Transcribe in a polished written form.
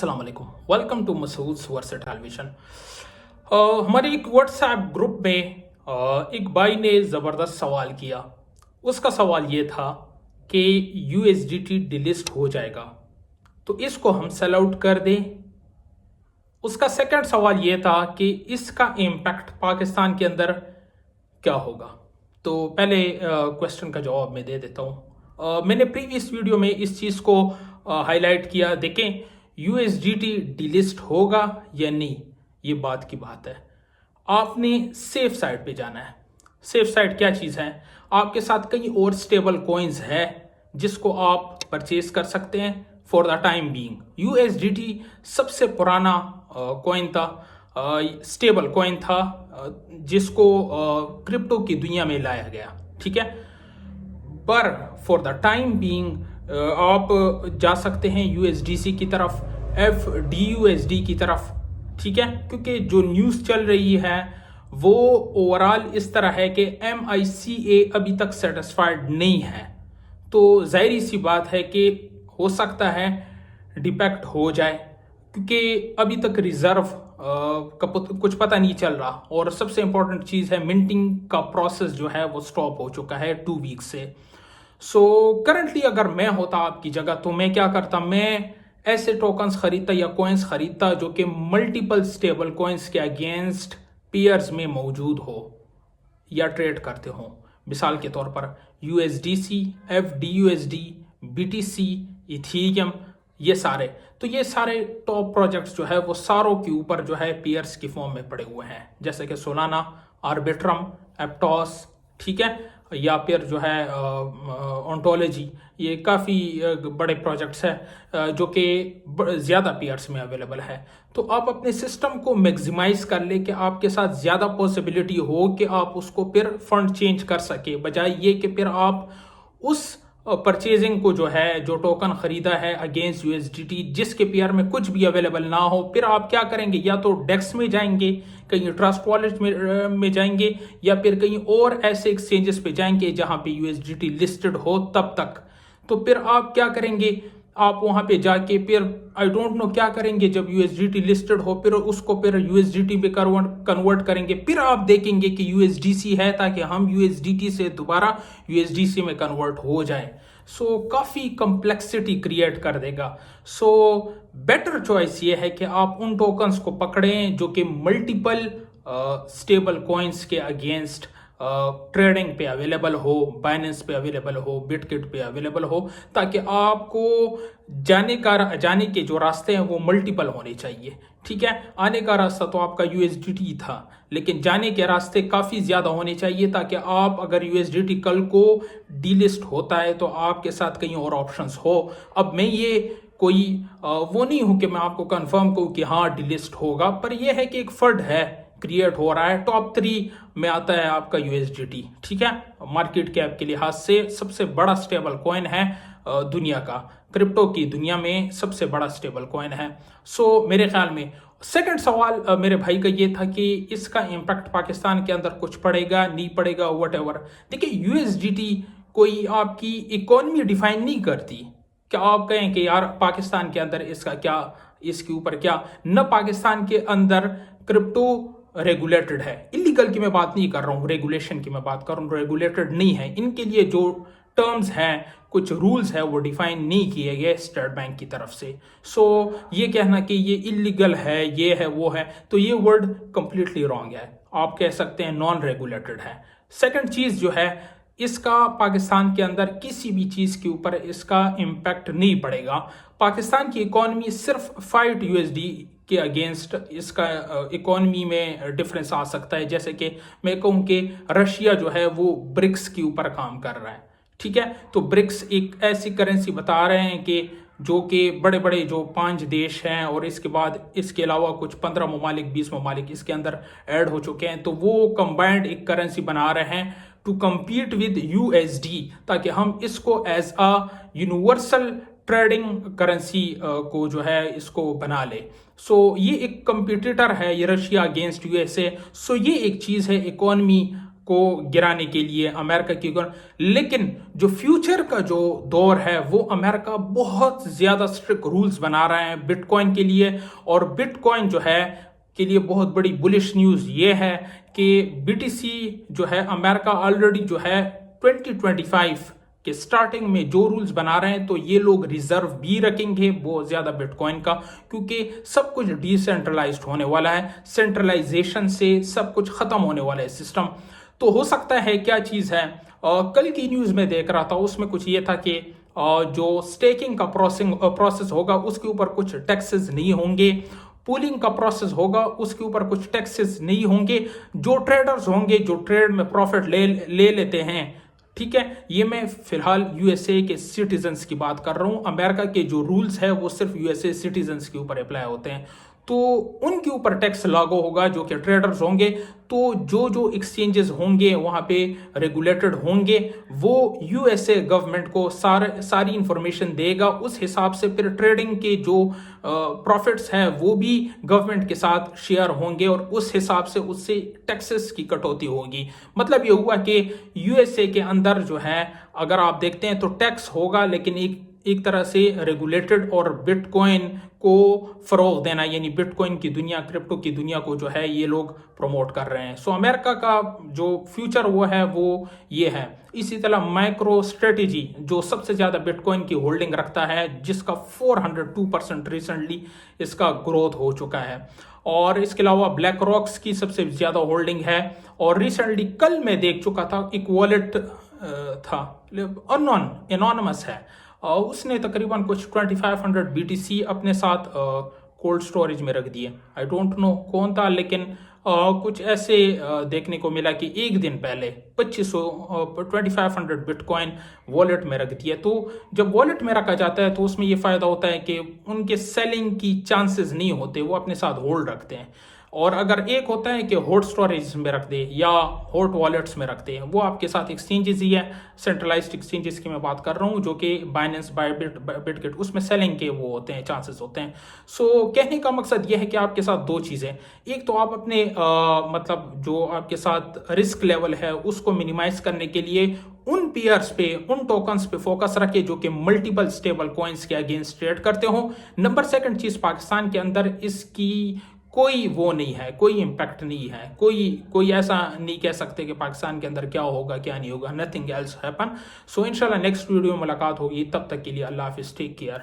अस्सलाम वालेकुम। Welcome to Masood versatile vision. हमारे एक व्हाट्सएप ग्रुप में एक भाई ने ज़बरदस्त सवाल किया। उसका सवाल ये था कि यूएसडीटी डिलिस्ट हो जाएगा तो इसको हम सेल आउट कर दें। उसका सेकंड सवाल ये था कि इसका इम्पैक्ट पाकिस्तान के अंदर क्या होगा। तो पहले क्वेश्चन का जवाब मैं दे देता हूँ। मैंने प्रीवियस वीडियो में इस चीज़ को हाईलाइट किया। देखें, यूएसडीटी डिलिस्ट होगा या नहीं, ये बात की बात है। आपने सेफ साइड पे जाना है। सेफ साइड क्या चीज़ है? आपके साथ कई और स्टेबल कॉइन्स है जिसको आप परचेज कर सकते हैं for the time being. USDT सबसे पुराना कॉइन था, स्टेबल कॉइन था, जिसको क्रिप्टो की दुनिया में लाया गया। ठीक है, पर फॉर द टाइम बीइंग आप जा सकते हैं यूएसडीसी की तरफ, FDUSD की तरफ। ठीक है, क्योंकि जो न्यूज़ चल रही है वो ओवरऑल इस तरह है कि MICA अभी तक सेटिस्फाइड नहीं है। तो जाहिर सी बात है कि हो सकता है डिपेक्ट हो जाए, क्योंकि अभी तक रिजर्व का कुछ पता नहीं चल रहा। और सबसे इंपॉर्टेंट चीज़ है, मिंटिंग का प्रोसेस जो है वो स्टॉप हो चुका है 2 वीक से। सो करंटली अगर मैं होता आपकी जगह तो मैं क्या करता, मैं ऐसे टोकन्स खरीदता या कॉइन्स खरीदता जो कि मल्टीपल स्टेबल कॉइन्स के अगेंस्ट पेयर्स में मौजूद हो या ट्रेड करते हो। मिसाल के तौर पर USDC, FDUSD, BTC, इथीरियम, ये सारे टॉप प्रोजेक्ट्स जो है वो सारों के ऊपर जो है पेयर्स की फॉर्म में पड़े हुए हैं, जैसे कि सोलाना, आर्बिट्रम, एप्टॉस, ठीक है, या फिर जो है ओंटोलॉजी। ये काफ़ी बड़े प्रोजेक्ट्स हैं जो कि ज़्यादा पेयर्स में अवेलेबल है। तो आप अपने सिस्टम को मैक्सिमाइज कर ले कि आपके साथ ज़्यादा पॉसिबिलिटी हो कि आप उसको फिर फंड चेंज कर सके, बजाय ये कि फिर आप उस परचेजिंग को जो है, जो टोकन खरीदा है अगेंस्ट यूएसडीटी, जिसके पेयर में कुछ भी अवेलेबल ना हो, फिर आप क्या करेंगे? या तो डेक्स में जाएंगे, कहीं ट्रस्ट वॉलेट में जाएंगे, या फिर कहीं और ऐसे एक्सचेंजेस पे जाएंगे जहां पे यूएसडीटी लिस्टेड हो तब तक। तो फिर आप क्या करेंगे? आप वहां पे जाके फिर आई डोंट नो क्या करेंगे। जब यूएसडीटी लिस्टेड हो फिर उसको फिर यूएसडीटी पे कन्वर्ट करेंगे। फिर आप देखेंगे कि यूएसडीसी है, ताकि हम यूएसडीटी से दोबारा यूएसडीसी में कन्वर्ट हो जाए। सो काफ़ी कम्प्लेक्सिटी क्रिएट कर देगा। सो बेटर चॉइस ये है कि आप उन टोकन्स को पकड़ें जो कि मल्टीपल स्टेबल कॉइन्स के अगेंस्ट ट्रेडिंग पे अवेलेबल हो, बाइनेंस पे अवेलेबल हो, बिटकिट पे अवेलेबल हो, ताकि आपको जाने के जो रास्ते हैं वो मल्टीपल होने चाहिए। ठीक है, आने का रास्ता तो आपका यूएसडीटी था, लेकिन जाने के रास्ते काफ़ी ज़्यादा होने चाहिए, ताकि आप अगर यूएसडीटी कल को डीलिस्ट होता है तो आपके साथ कहीं और ऑप्शंस हो। अब मैं ये कोई वो नहीं हूं कि मैं आपको कंफर्म कहूँ कि हाँ डिलिस्ट होगा, पर यह है कि एक फंड है क्रिएट हो रहा है। टॉप 3 में आता है आपका यूएसडीटी। ठीक है, मार्केट कैप के लिहाज से सबसे बड़ा स्टेबल कॉइन है दुनिया का, क्रिप्टो की दुनिया में सबसे बड़ा स्टेबल कॉइन है। सो मेरे ख्याल में सेकंड सवाल मेरे भाई का ये था कि इसका इम्पैक्ट पाकिस्तान के अंदर कुछ पड़ेगा नहीं पड़ेगा, वट। देखिए, यूएसडीटी कोई आपकी इकोनॉमी डिफाइन नहीं करती। क्या आप कहें कि यार पाकिस्तान के अंदर इसका क्या, इसके ऊपर क्या, न पाकिस्तान के अंदर क्रिप्टो रेगुलेटेड है। इलीगल की मैं बात नहीं कर रहा हूँ, रेगुलेशन की मैं बात कर रहा हूँ। रेगुलेटेड नहीं है, इनके लिए जो टर्म्स हैं, कुछ रूल्स है, वो डिफाइन नहीं किए गए स्टेट बैंक की तरफ से। सो ये कहना कि ये इलीगल है, ये है, वो है, तो ये वर्ड कंप्लीटली रॉन्ग है। आप कह सकते हैं नॉन रेगुलेटेड है। सेकंड चीज जो है, इसका पाकिस्तान के अंदर किसी भी चीज के ऊपर इसका इम्पैक्ट नहीं पड़ेगा। पाकिस्तान की इकोनॉमी सिर्फ फाइट यूएसडी के अगेंस्ट इसका इकोनॉमी में डिफरेंस आ सकता है। जैसे कि मैं कहूँ कि रशिया जो है वो ब्रिक्स के ऊपर काम कर रहा है। ठीक है, तो ब्रिक्स एक ऐसी करेंसी बता रहे हैं कि जो कि बड़े बड़े जो 5 देश हैं, और इसके बाद इसके अलावा कुछ 15 ममालिक, 20 ममालिक इसके अंदर ऐड हो चुके हैं, तो वो कंबाइंड एक करेंसी बना रहे हैं टू compete विद यूएसडी, ताकि हम इसको as a universal trading currency को जो है इसको बना ले। सो ये एक कंपटीटर है, ये रशिया अगेंस्ट यूएसए। सो ये एक चीज़ है इकोनॉमी को गिराने के लिए अमेरिका की, लेकिन जो फ्यूचर का जो दौर है वो अमेरिका बहुत ज़्यादा स्ट्रिक्ट रूल्स बना रहा है बिटकॉइन के लिए। और बिटकॉइन जो है के लिए बहुत बड़ी बुलिश न्यूज़ ये है कि बीटीसी जो है अमेरिका ऑलरेडी जो है 2025 के स्टार्टिंग में जो रूल्स बना रहे हैं तो ये लोग रिजर्व भी रखेंगे बहुत ज़्यादा बिटकॉइन का, क्योंकि सब कुछ डिसेंट्रलाइज्ड होने वाला है, सेंट्रलाइजेशन से सब कुछ ख़त्म होने वाला है सिस्टम। तो हो सकता है क्या चीज़ है, कल की न्यूज़ में देख रहा था उसमें कुछ ये था कि जो स्टेकिंग का प्रोसेस होगा उसके ऊपर कुछ टैक्सेस नहीं होंगे, पूलिंग का प्रोसेस होगा उसके ऊपर कुछ टैक्सेस नहीं होंगे, जो ट्रेडर्स होंगे जो ट्रेड में प्रॉफिट ले लेते हैं, ठीक है, ये मैं फिलहाल यूएसए के सिटीजन्स की बात कर रहा हूँ। अमेरिका के जो रूल्स है वो सिर्फ यूएसए सिटीजन्स के ऊपर अप्लाई होते हैं, तो उनके ऊपर टैक्स लागू होगा जो कि ट्रेडर्स होंगे। तो जो एक्सचेंजेस होंगे वहाँ पे रेगुलेटेड होंगे, वो यूएसए गवर्नमेंट को सारी इंफॉर्मेशन देगा, उस हिसाब से फिर ट्रेडिंग के जो प्रॉफिट्स हैं वो भी गवर्नमेंट के साथ शेयर होंगे और उस हिसाब से उससे टैक्सेस की कटौती होगी। मतलब ये हुआ कि यूएसए के अंदर जो है अगर आप देखते हैं तो टैक्स होगा, लेकिन एक तरह से रेगुलेटेड, और बिटकॉइन को फरोग देना, यानी बिटकॉइन की दुनिया, क्रिप्टो की दुनिया को जो है ये लोग प्रमोट कर रहे हैं। सो अमेरिका का जो फ्यूचर वो है वो ये है। इसी तरह माइक्रो स्ट्रेटेजी जो सबसे ज़्यादा बिटकॉइन की होल्डिंग रखता है, जिसका 402% रिसेंटली इसका ग्रोथ हो चुका है, और इसके अलावा ब्लैक रॉक्स की सबसे ज़्यादा होल्डिंग है। और रिसेंटली कल मैं देख चुका था एक वॉलेट था, एनोनिमस है, उसने तकरीबन कुछ 2500 बीटीसी अपने साथ कोल्ड स्टोरेज में रख दिए। आई डोंट नो कौन था, लेकिन कुछ ऐसे देखने को मिला कि एक दिन पहले 2500 बिटकॉइन वॉलेट में रख दिया। तो जब वॉलेट में रखा जाता है तो उसमें ये फ़ायदा होता है कि उनके सेलिंग की चांसेस नहीं होते, वो अपने साथ होल्ड रखते हैं। और अगर एक होता है कि हॉट स्टोरेज में रख दे या हॉट वॉलेट्स में रखते हैं, वो आपके साथ एक्सचेंजेस ही है, सेंट्रलाइज्ड एक्सचेंजेस की मैं बात कर रहा हूँ, जो कि बाइनेंस, बायबिट, बिटगेट, उसमें सेलिंग के वो होते हैं, चांसेस होते हैं। सो कहने का मकसद ये है कि आपके साथ दो चीज़ें, एक तो आप अपने मतलब जो आपके साथ रिस्क लेवल है उसको मिनिमाइज करने के लिए उन पेयर्स पे, उन टोकन्स पे फोकस रखे जो कि मल्टीपल स्टेबल कॉइन्स के अगेंस्ट ट्रेड करते हो। नंबर सेकंड चीज़, पाकिस्तान के अंदर इसकी कोई वो नहीं है, कोई इम्पैक्ट नहीं है, कोई ऐसा नहीं कह सकते कि पाकिस्तान के अंदर क्या होगा क्या नहीं होगा, नथिंग एल्स हैपन। सो इंशाल्लाह नेक्स्ट वीडियो में मुलाकात होगी, तब तक के लिए अल्लाह हाफिज़, टेक केयर।